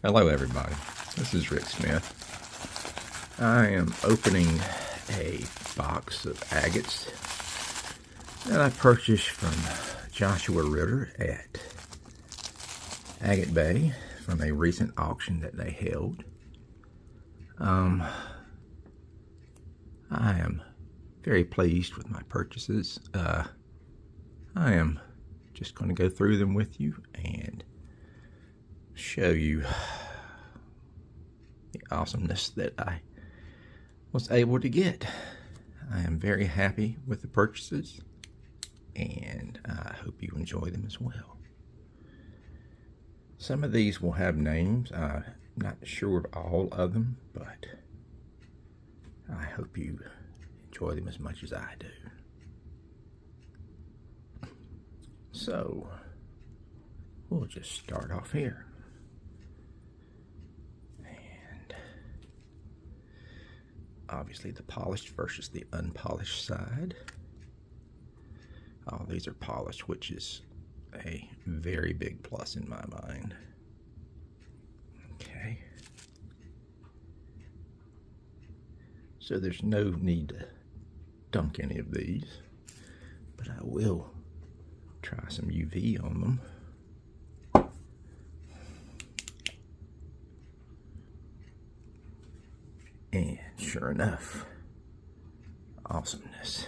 Hello everybody, this is Rick Smith. I am opening a box of agates that I purchased from Joshua Ritter at AgateBay from a recent auction that they held. I am very pleased with my purchases. I am just going to go through them with you and show you the awesomeness that I was able to get. I am very happy with the purchases, and I hope you enjoy them as well. Some of these will have names. I'm not sure of all of them, but I hope you enjoy them as much as I do. So, we'll just start off here. And obviously the polished versus the unpolished side. All these are polished, which is a very big plus in my mind. Okay. So there's no need to dunk any of these, but I will try some UV on them. And sure enough, awesomeness.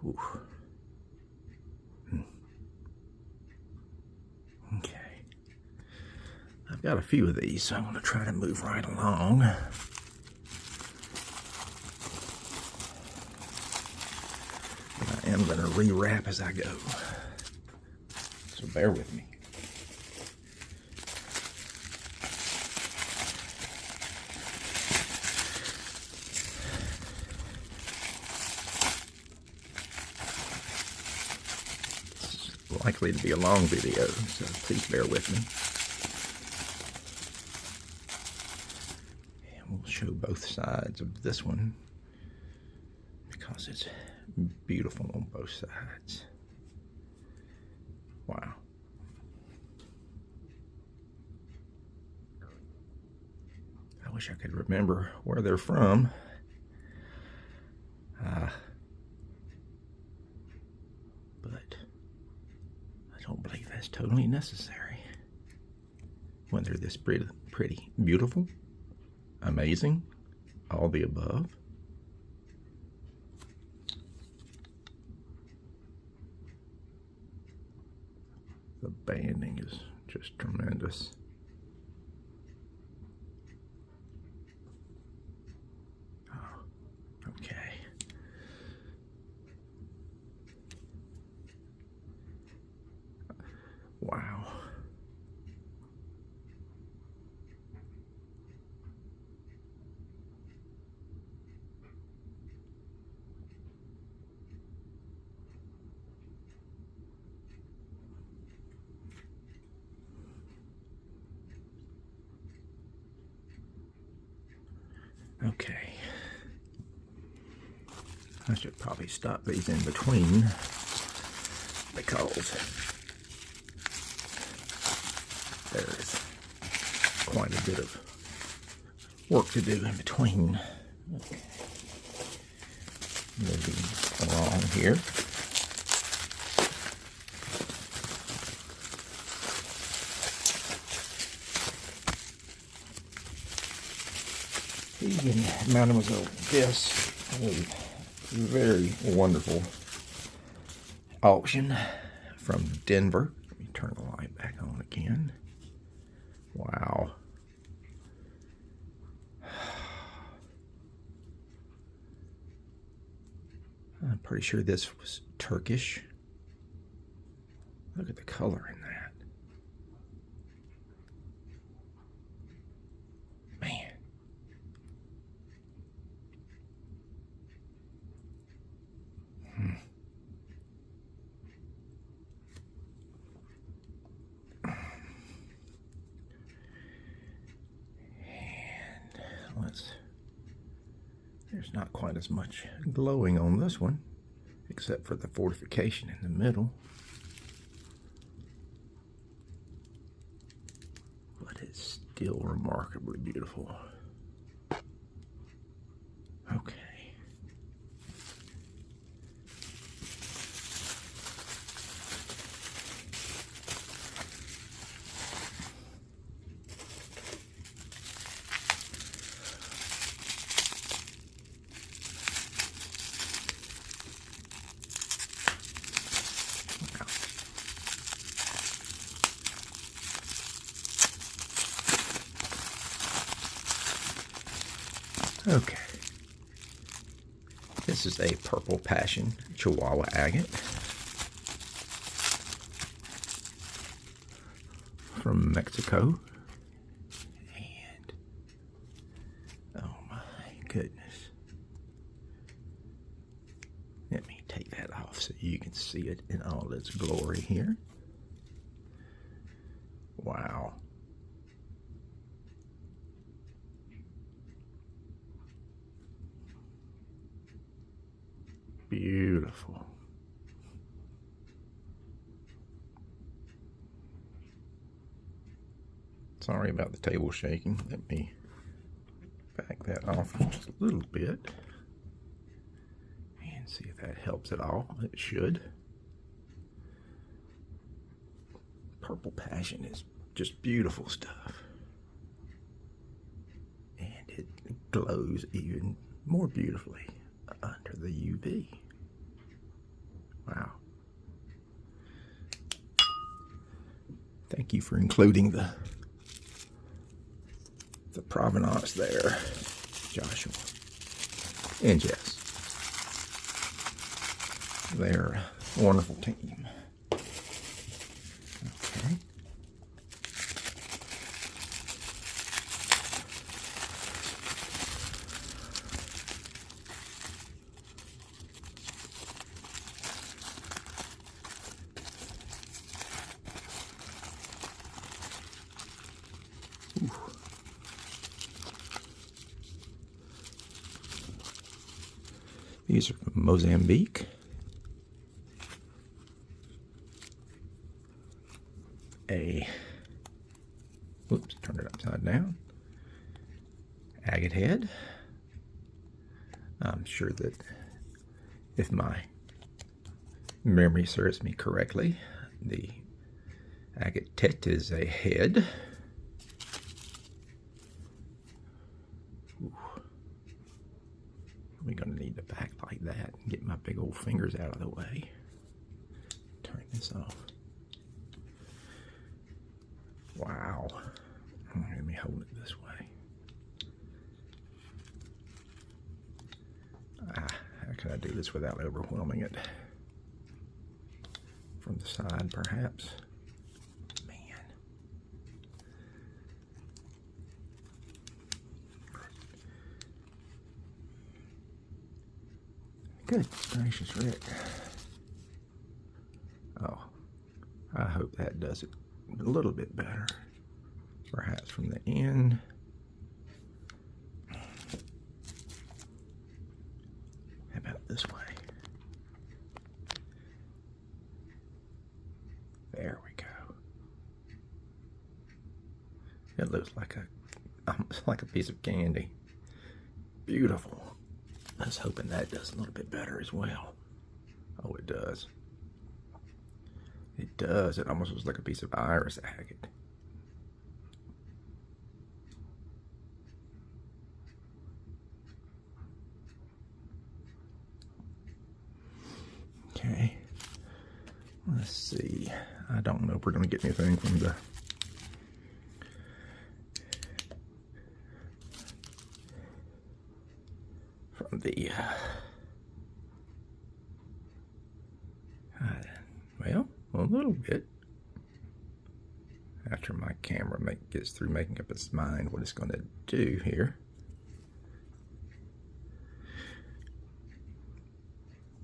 Ooh. Okay. I've got a few of these, so I'm going to try to move right along. But I am going to rewrap as I go. So bear with me. Likely to be a long video, so please bear with me. And we'll show both sides of this one because it's beautiful on both sides. Wow. I wish I could remember where they're from. But I don't believe that's totally necessary when they're this pretty, beautiful, amazing, all the above. The banding is just tremendous. Oh, okay. Wow. Okay. I should probably stop these in between because there is quite a bit of work to do in between. Okay. Moving along here. Even Madamoiselle Jess had a very wonderful auction from Denver. Let me turn the light back on again. Wow. I'm pretty sure this was Turkish. Look at the color in that. Man. There's not quite as much glowing on this one, except for the fortification in the middle. Still remarkably beautiful. Okay. Okay. This is a Purple Passion Chihuahua agate from Mexico. And oh my goodness. Let me take that off so you can see it in all its glory here. Wow. Beautiful. Sorry about the table shaking. Let me back that off just a little bit and see if that helps at all. It should. Purple Passion is just beautiful stuff. And it glows even more beautifully under the UV. Wow. Thank you for including the provenance there, Joshua and Jess. They're a wonderful team. Okay. Ooh. These are from Mozambique. Whoops, turn it upside down. Agate head. I'm sure that if my memory serves me correctly, the agate tet is a head. Ooh. I'm going to need to back like that and get my big old fingers out of the way. Turn this off. Wow. Let me hold it this way. How can I do this without overwhelming it? From the side, perhaps. Man. Good gracious, Rick. Oh, I hope that does it a little bit better. Perhaps from the end. How about this way? There we go. It looks like almost like a piece of candy. Beautiful. I was hoping that does a little bit better as well. Oh, it does. It does. It almost looks like a piece of iris agate. Okay. Let's see. I don't know if we're going to get anything from the well, a little bit. After my camera gets through making up its mind what it's going to do here.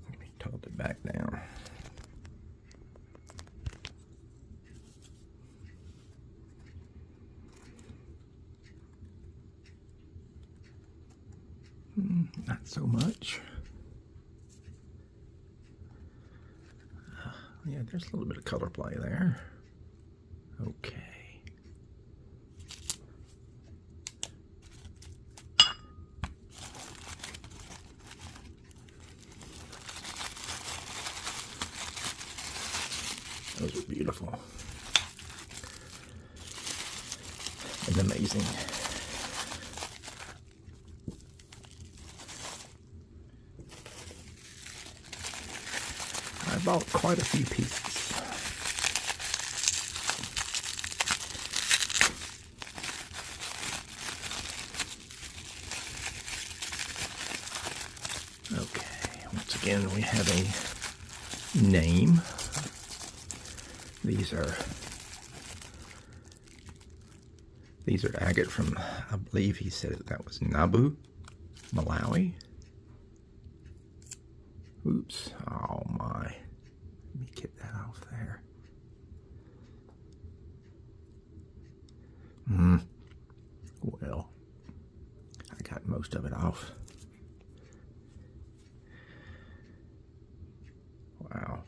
Let me tilt it back down. Not so much. Yeah, there's a little bit of color play there. Okay. Those are beautiful and amazing. I bought quite a few pieces. Okay, once again we have a name. These are agate from, I believe he said that was Nabu, Malawi. Oops, oh my. Let me get that off there. Well, I got most of it off. Wow.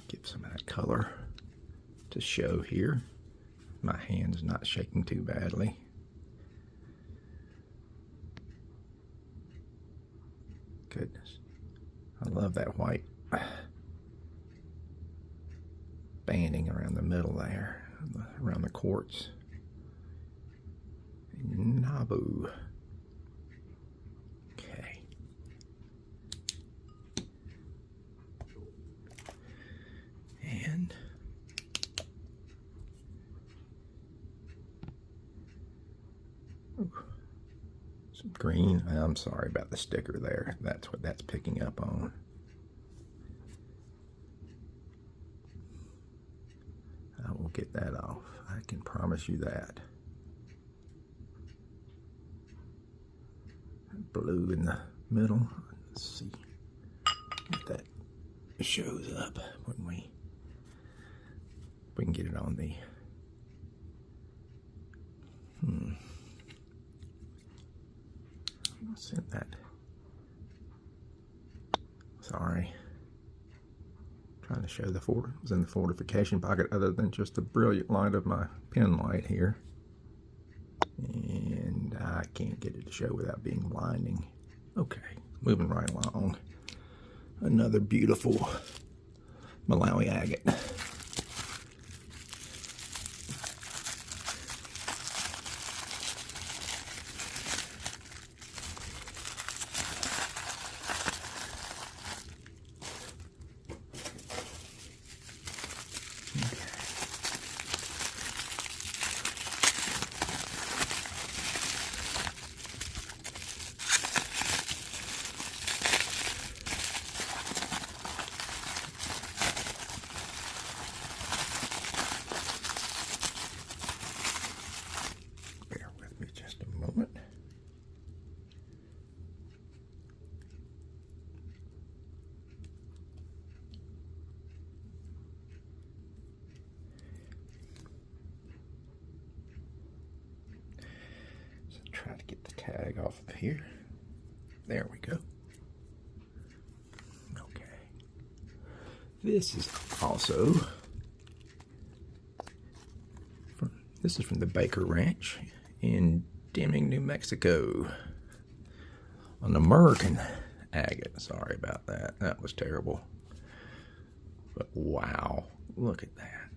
Get some of that color to show here. My hand's not shaking too badly. Goodness. I love that white banding around the middle there, around the quartz. Nabu. Okay. And some green. I'm sorry about the sticker there. That's what that's picking up on. I will get that off. I can promise you that. Blue in the middle. Let's see if that shows up when we can get it on the I'll send that. Sorry. Trying to show the it was in the fortification pocket other than just the brilliant light of my pen light here. And I can't get it to show without being blinding. Okay, moving right along. Another beautiful Malawi agate. Try to get the tag off of here. There we go. Okay. This is also from the Baker Ranch in Deming, New Mexico. An American agate. Sorry about that. That was terrible. But wow, look at that.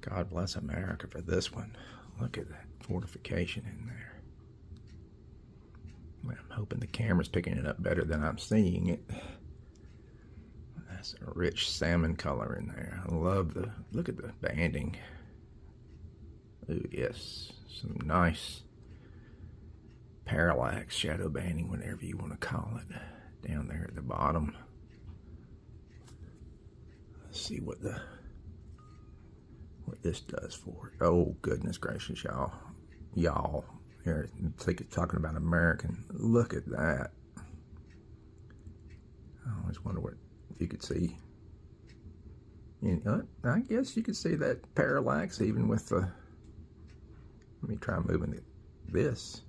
God bless America for this one. Look at that fortification in there. Well, I'm hoping the camera's picking it up better than I'm seeing it. That's a rich salmon color in there. I love look at the banding. Oh yes, some nice parallax shadow banding, whatever you want to call it, down there at the bottom. Let's see what this does for it. Oh goodness gracious, y'all. Here, talking about American. Look at that. I always wonder if you could see. You know, I guess you could see that parallax even with the. Let me try moving this.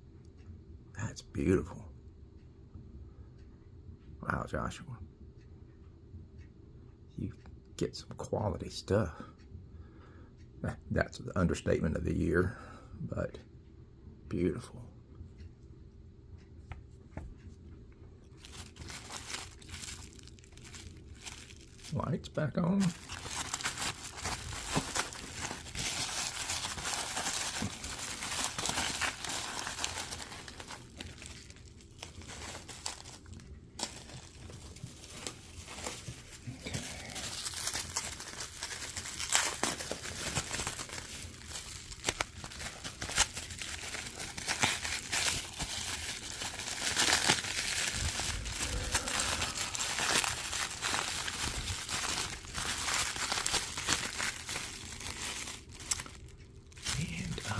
That's beautiful. Wow, Joshua. You get some quality stuff. That's the understatement of the year, but beautiful. Lights back on.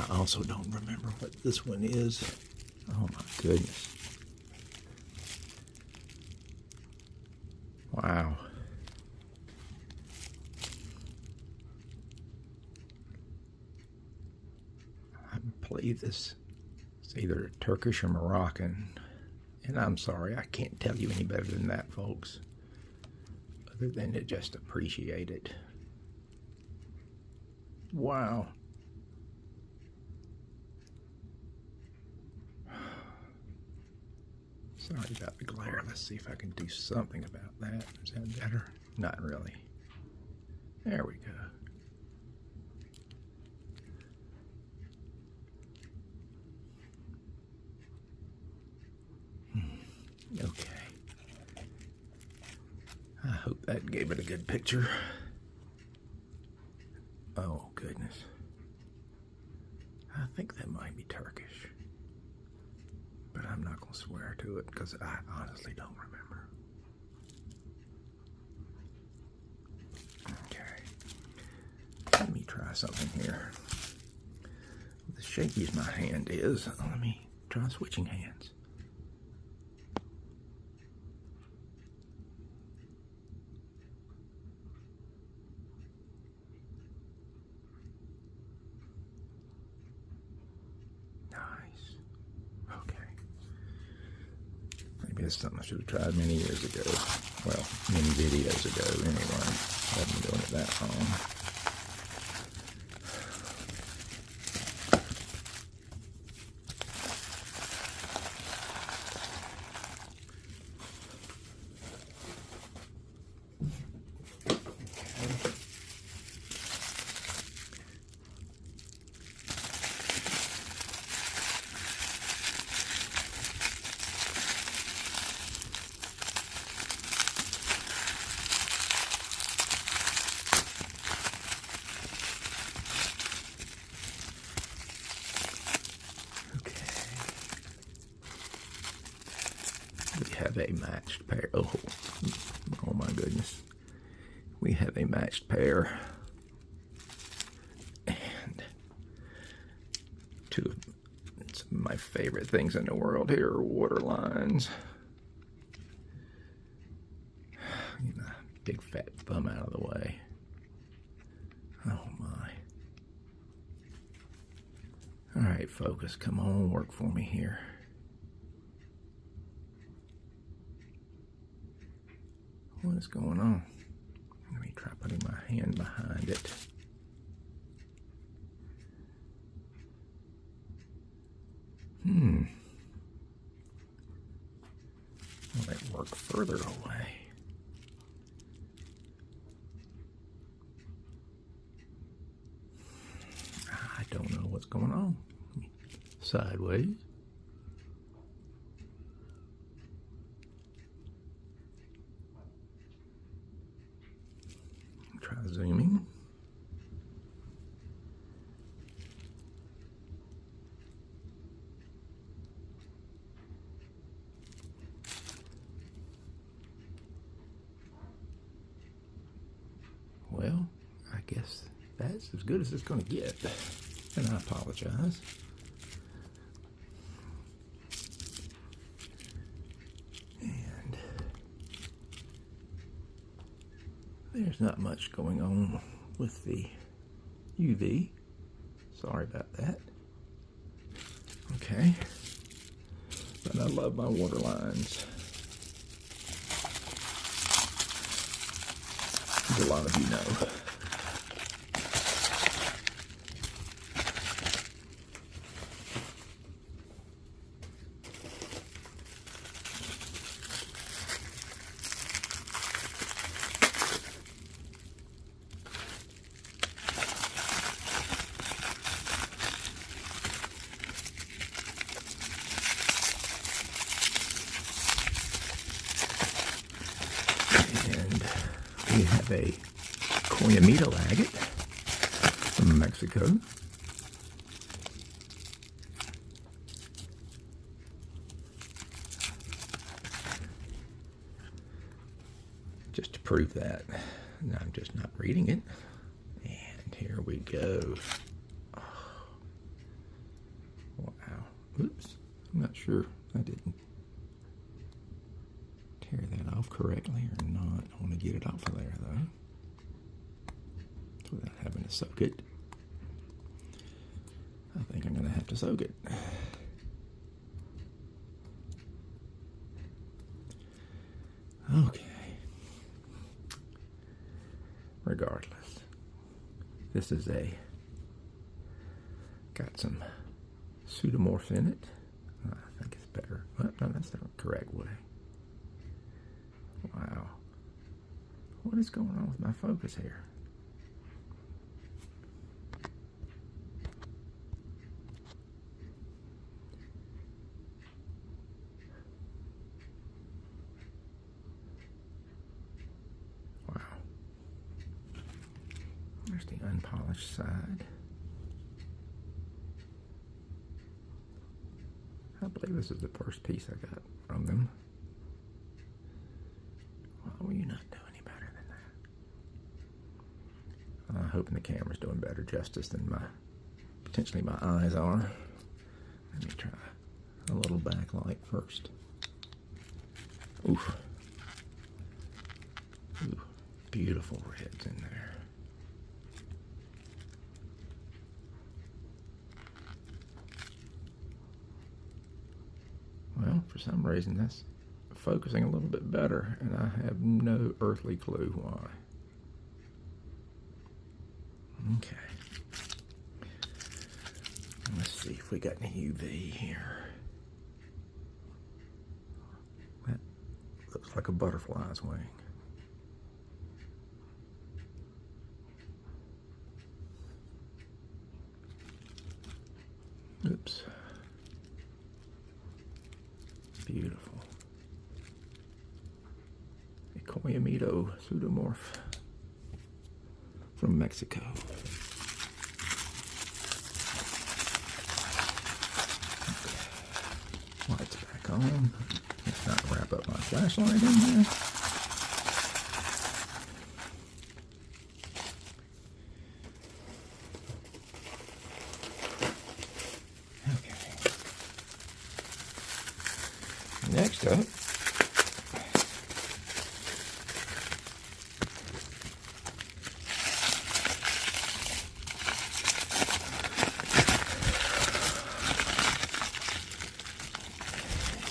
I also don't remember what this one is. Oh my goodness. Wow. I believe this is either Turkish or Moroccan. And I'm sorry, I can't tell you any better than that, folks. Other than to just appreciate it. Wow. Sorry about the glare. Let's see if I can do something about that. Is that better? Not really. There we go. Okay. I hope that gave it a good picture. Oh, goodness. I think that might be Turkish. But I'm not going to swear to it because I honestly don't remember. Okay. Let me try something here. As shaky as my hand is, let me try switching hands. It's something I should have tried many years ago. Well, many videos ago anyway. I haven't been doing it that long. We have a matched pair. Oh my goodness. We have a matched pair. And two of my favorite things in the world here are water lines. Get my big fat thumb out of the way. Oh my. All right, focus. Come on, work for me here. What is going on? Let me try putting my hand behind it. Will it work further away? I don't know what's going on. Sideways. Try zooming. Well, I guess that's as good as it's going to get. And I apologize. And there's not much going on with the UV. Sorry about that. Okay. But I love my water lines. As a lot of you know. we have a Coyamito agate from Mexico. Just to prove that, I'm just not reading it. And here we go. Oh. Wow. Oops. I'm not sure I didn't tear that off correctly or not. I want to get it off of there though, without having to soak it. I think I'm going to have to soak it. Okay. Regardless, this is got some pseudomorph in it. I think it's better. Well, no, that's the correct way. Wow. What is going on with my focus here? Wow. There's the unpolished side. I believe this is the first piece I got from them. Why will you not do any better than that? I'm hoping the camera's doing better justice than potentially my eyes are. Let me try a little backlight first. Oof. Ooh, beautiful reds in there. Well, for some reason that's focusing a little bit better, and I have no earthly clue why. Okay. Let's see if we got any UV here. That looks like a butterfly's wing. Oops. Beautiful. A Coyamito pseudomorph from Mexico. Okay. Lights back on. Let's not wrap up my flashlight in there. Next up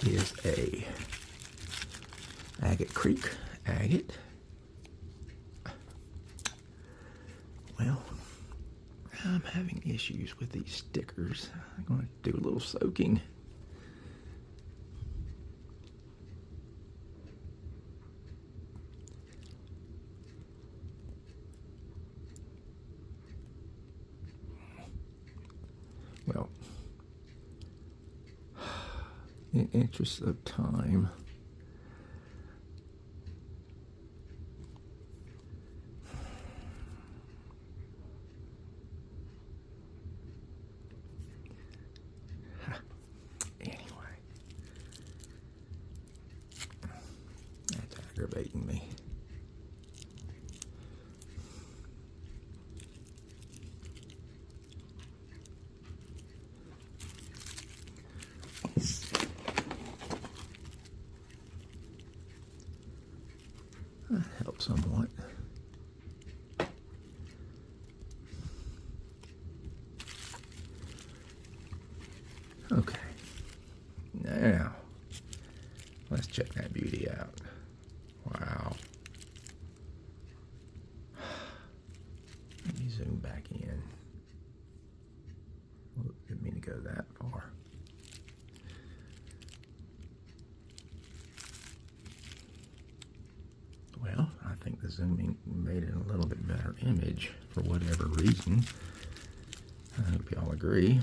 is a Agate Creek agate. Well, I'm having issues with these stickers. I'm going to do a little soaking. Well, in the interest of time, anyway, that's aggravating me. That helps somewhat. Okay, now let's check that beauty out. Wow. Let me zoom back in. Well, didn't mean to go that far. Well, I think the zooming made it a little bit better image for whatever reason. I hope y'all agree.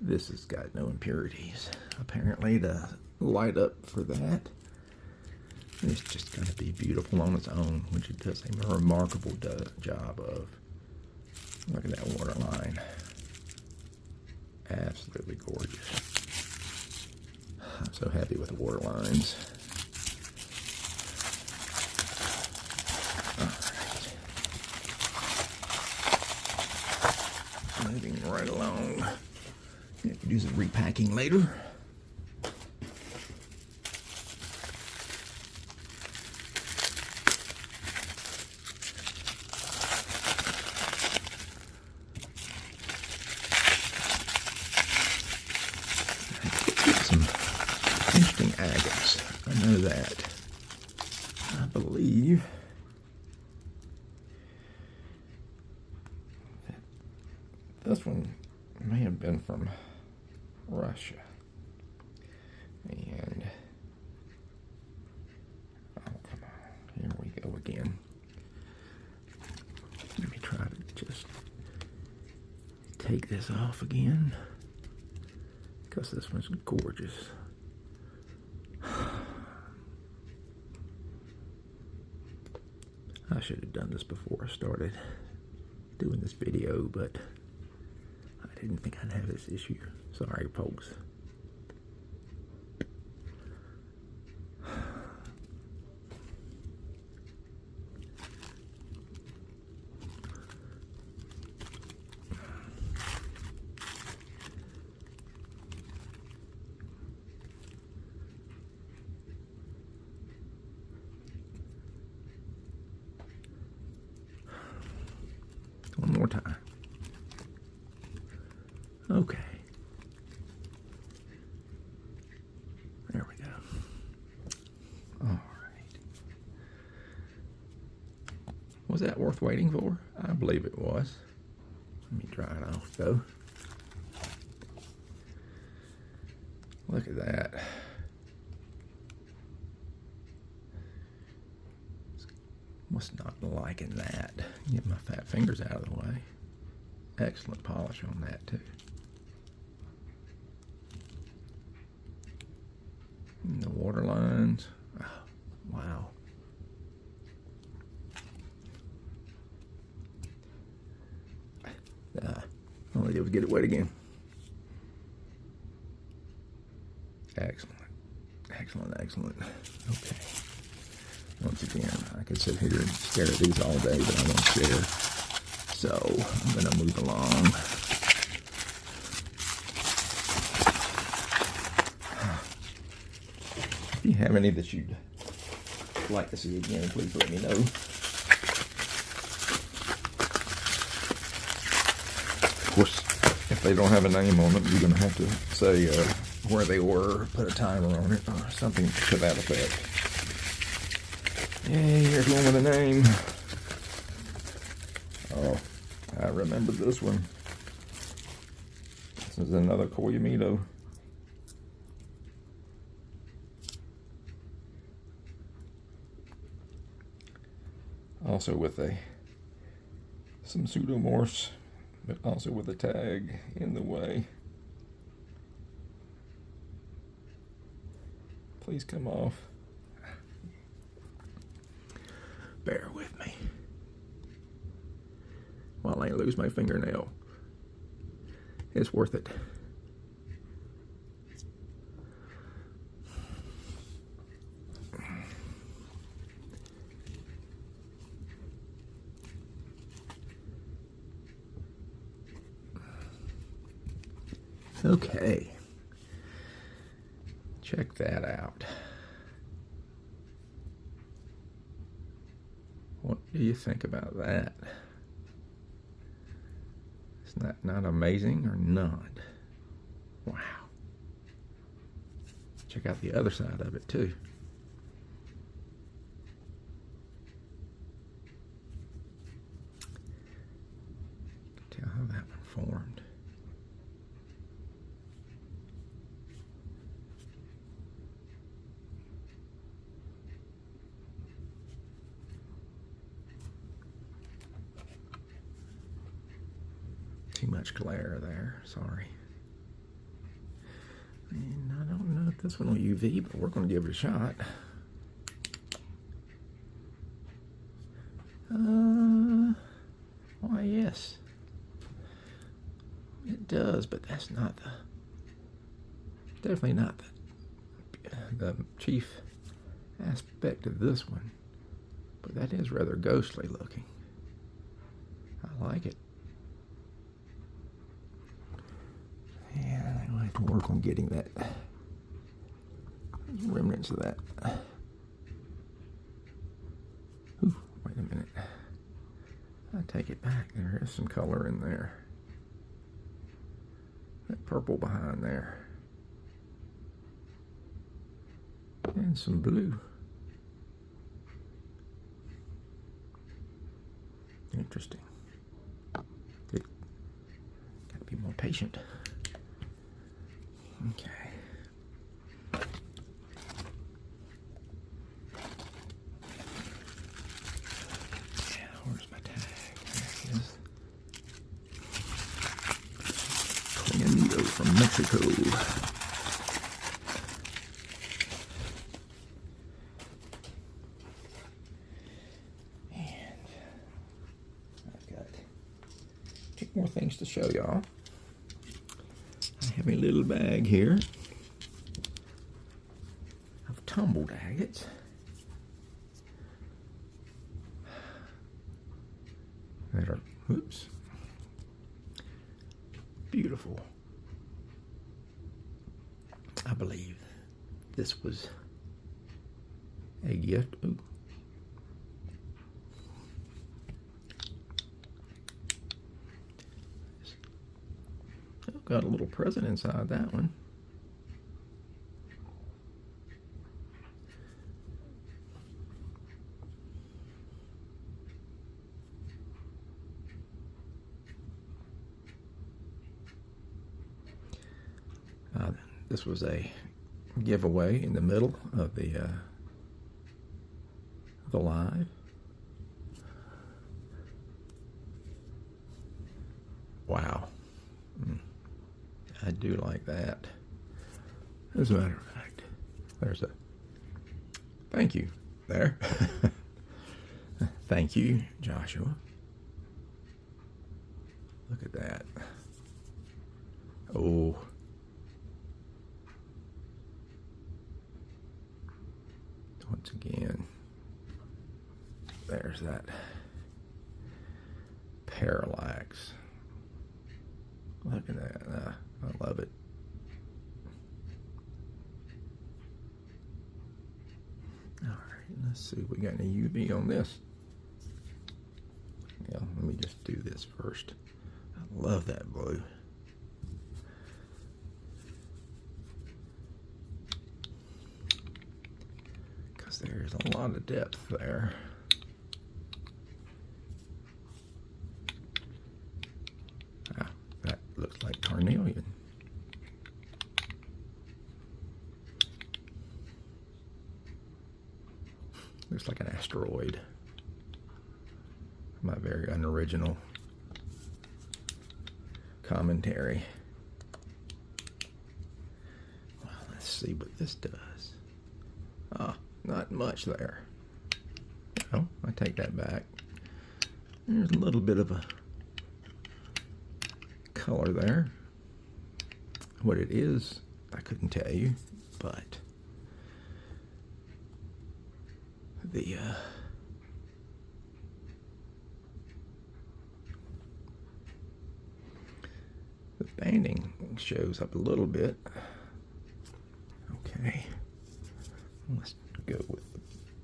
This has got no impurities. Apparently to light up for that. It's just going to be beautiful on its own, which it does a remarkable job of. Look at that waterline. Absolutely gorgeous. I'm so happy with the water lines. All right. Moving right along. I could do some repacking later. Some interesting agates. I know that. I believe that this one may have been from Russia. And oh, come on, here we go again. Let me try to just take this off again, because this one's gorgeous. I should have done this before I started doing this video, but I didn't think I'd have this issue. Sorry, folks. One more time. Okay. There we go. All right. Was that worth waiting for? I believe it was. Let me dry it off, though. Look at that. Was not liking that. Get my fat fingers out of the way. Excellent polish on that too. And the water lines. Oh, wow. All I did was get it wet again. Excellent. Excellent, excellent. Okay. Once again, I could sit here and stare at these all day, but I won't share. So I'm going to move along. If you have any that you'd like to see again, please let me know. Of course, if they don't have a name on them, you're going to have to say where they were, put a timer on it, or something to that effect. Yay, here's one with a name. Oh, I remember this one. This is another Koyamito. Also with some pseudomorphs, but also with a tag in the way. Please come off. Bear with me while I lose my fingernail. It's worth it. Okay. Check that out. What do you think about that? Isn't that not amazing or not? Wow. Check out the other side of it too. Tell how that one formed. Too much glare there, sorry. And I don't know if this one will UV, but we're going to give it a shot. Why, yes. It does, but that's not the... Definitely not the chief aspect of this one. But that is rather ghostly looking. I like it. Yeah, I'm going to have to work on getting that remnants of that. Ooh, wait a minute. I take it back. There is some color in there. That purple behind there. And some blue. Interesting. Got to be more patient. Okay. Yeah, where's my tag? There it is. Clanito from Mexico. And I've got 2 more things to show y'all. I have a little bag here of tumbled agates. That are, oops, beautiful. I believe this was a gift. Ooh. Got a little present inside that one. This was a giveaway in the middle of the live. Wow. I do like that. As a matter of fact, there's a thank you there. Thank you, Joshua. Look at that. Oh. Once again, there's that parallax. Look at that. I love it. All right, let's see if we got any UV on this. Yeah, let me just do this first. I love that blue. Because there's a lot of depth there. Ah, that looks like carnelian. Looks like an asteroid. My very unoriginal commentary. Well, let's see what this does. Ah, not much there. Oh, I take that back. There's a little bit of a color there. What it is, I couldn't tell you, but the banding shows up a little bit. Okay, let's go with the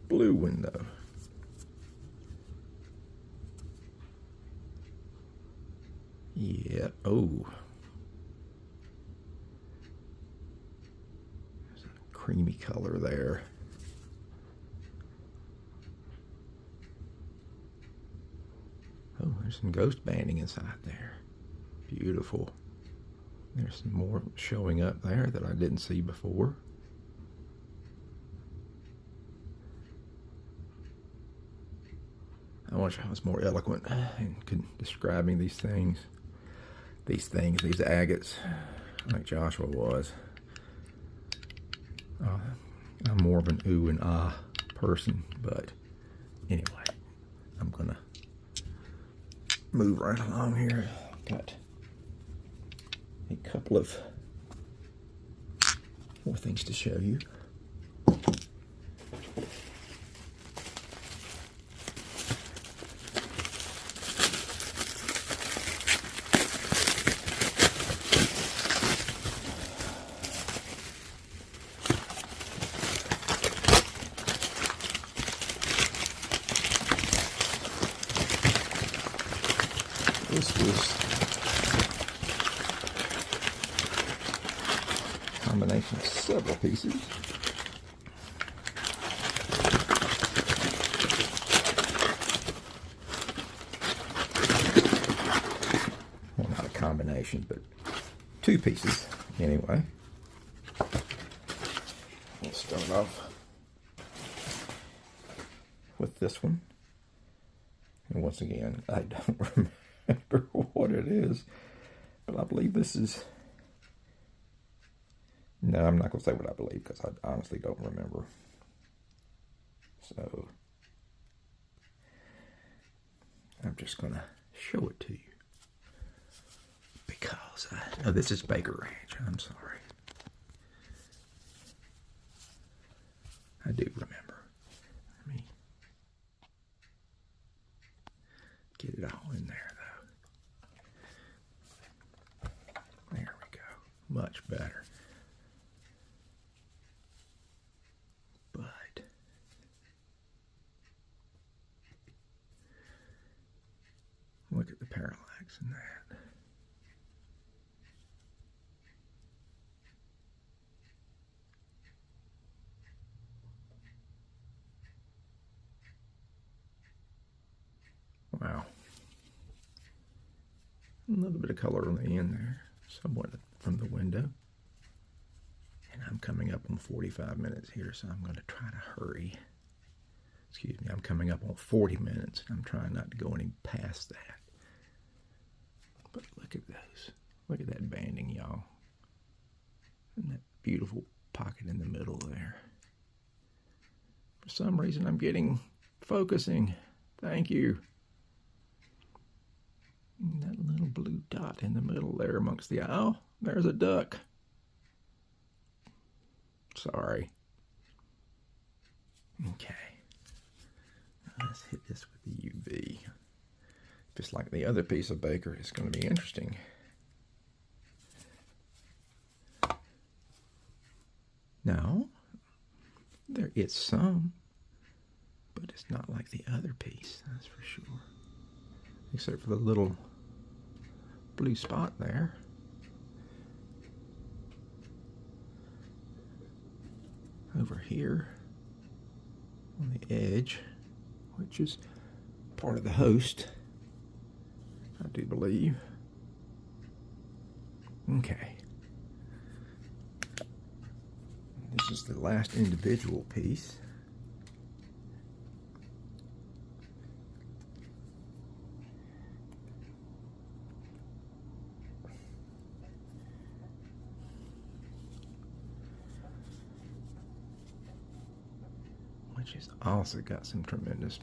blue one though. Yeah, oh. There's a creamy color there. Oh, there's some ghost banding inside there. Beautiful. There's some more showing up there that I didn't see before. I wish I was more eloquent in describing these things, these agates, like Joshua was. I'm more of an ooh and ah person, but anyway, I'm gonna move right along here. Got a couple of more things to show you. This was a combination of several pieces. Well, not a combination, but two pieces anyway. We'll start off with this one. And once again, I don't remember what it is, but I believe this is... No, I'm not going to say what I believe because I honestly don't remember. So, I'm just going to show it to you. Because, no, this is Baker Ranch. I'm sorry. I do remember. Let me get it all in there, though. There we go. Much better. But look at the parallax in that. Wow. A little bit of color on the end there, somewhat from the window. And I'm coming up on 45 minutes here, so I'm going to try to hurry. Excuse me, I'm coming up on 40 minutes. I'm trying not to go any past that. But look at those. Look at that banding, y'all. And that beautiful pocket in the middle there. For some reason, I'm getting focusing. Thank you. And that little blue dot in the middle there amongst the... Oh, there's a duck. Sorry. Okay. Let's hit this with the UV. Just like the other piece of Baker, it's going to be interesting. No, there is some, but it's not like the other piece, that's for sure. Except for the little blue spot there. Over here on the edge, which is part of the host, I do believe. Okay. This is the last individual piece. Which has also got some tremendous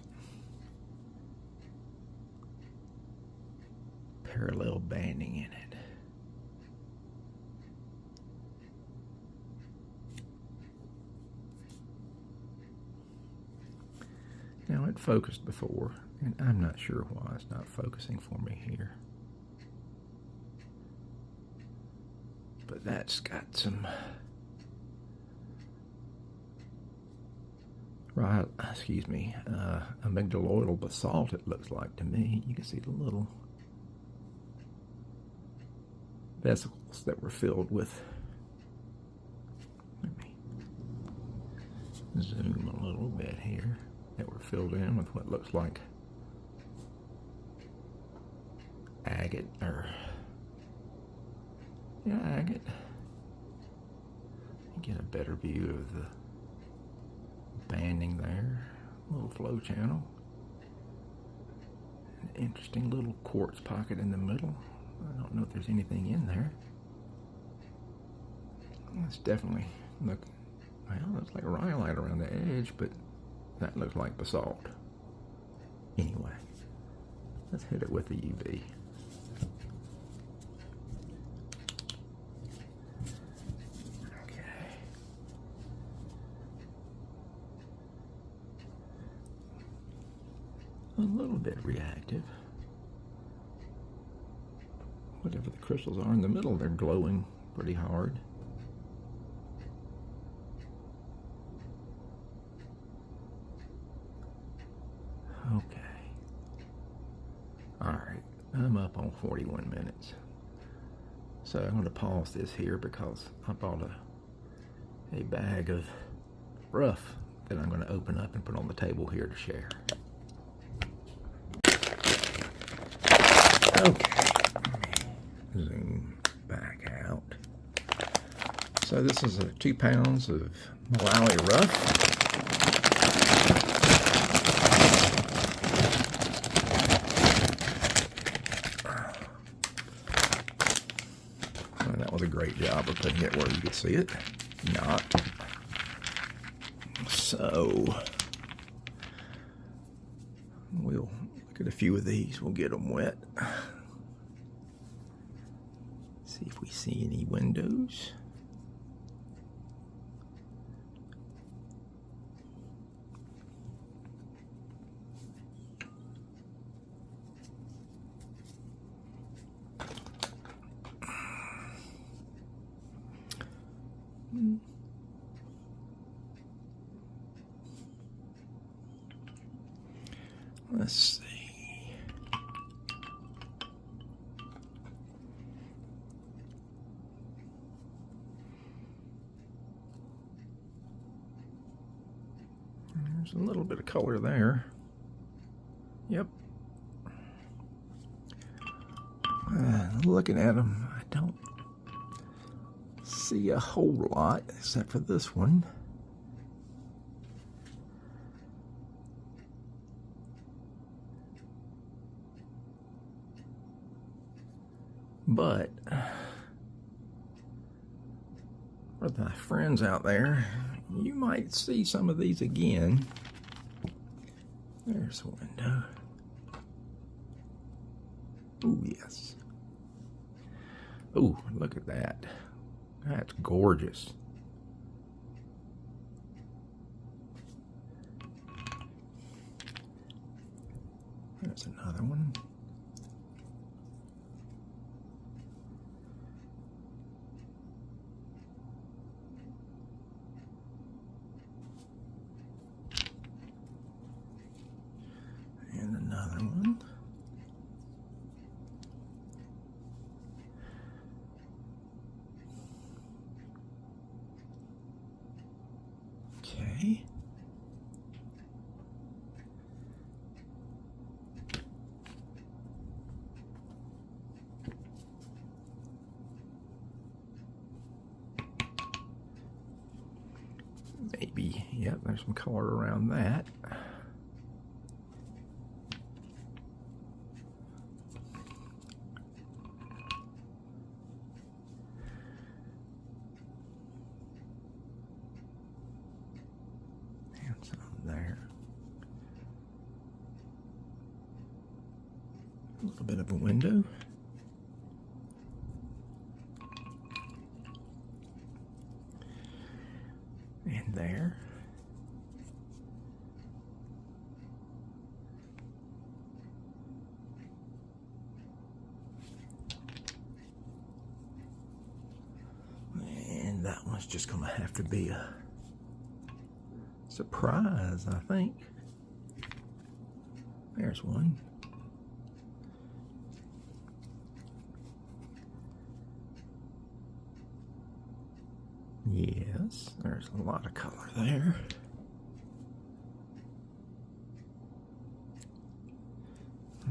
parallel banding in it. Now it focused before, and I'm not sure why it's not focusing for me here. But that's got some amygdaloidal basalt, it looks like to me. You can see the little vesicles that were filled with. Let me zoom a little bit here. That were filled in with what looks like agate, or yeah, agate. Get a better view of the banding there. Little flow channel. An interesting little quartz pocket in the middle. I don't know if there's anything in there. Let's definitely look Well, looks like rhyolite around the edge, but that looks like basalt. Anyway, let's hit it with the UV. Okay. A little bit reactive. Whatever the crystals are in the middle, they're glowing pretty hard. Okay. Alright, I'm up on 41 minutes. So I'm going to pause this here because I bought a bag of rough that I'm going to open up and put on the table here to share. Okay. Zoom back out. So this is 2 pounds of Malawi rough. Well, that was a great job of putting it where you could see it. Not. So we'll look at a few of these. We'll get them wet. See if we see any windows. Let's see. There's a little bit of color there. Yep. Looking at them, I don't see a whole lot except for this one. But for my friends out there, you might see some of these again. There's a window. Oh, yes. Oh, look at that. That's gorgeous. There's another one. And another one. Okay. Maybe, yep, there's some color around that. And some there. A little bit of a window. And there. And that one's just going to have to be a surprise, I think. There's one. Yes, there's a lot of color there.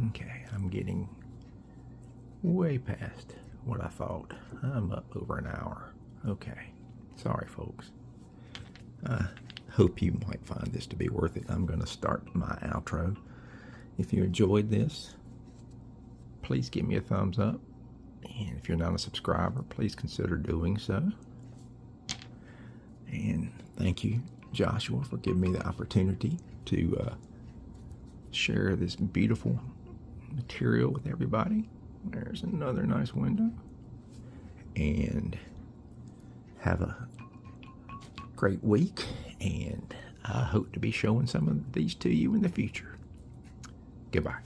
Okay, I'm getting way past what I thought. I'm up over an hour. Okay, sorry folks. I hope you might find this to be worth it. I'm going to start my outro. If you enjoyed this, please give me a thumbs up. And if you're not a subscriber, please consider doing so. And thank you, Joshua, for giving me the opportunity to share this beautiful material with everybody. There's another nice window. And have a great week, and I hope to be showing some of these to you in the future. Goodbye.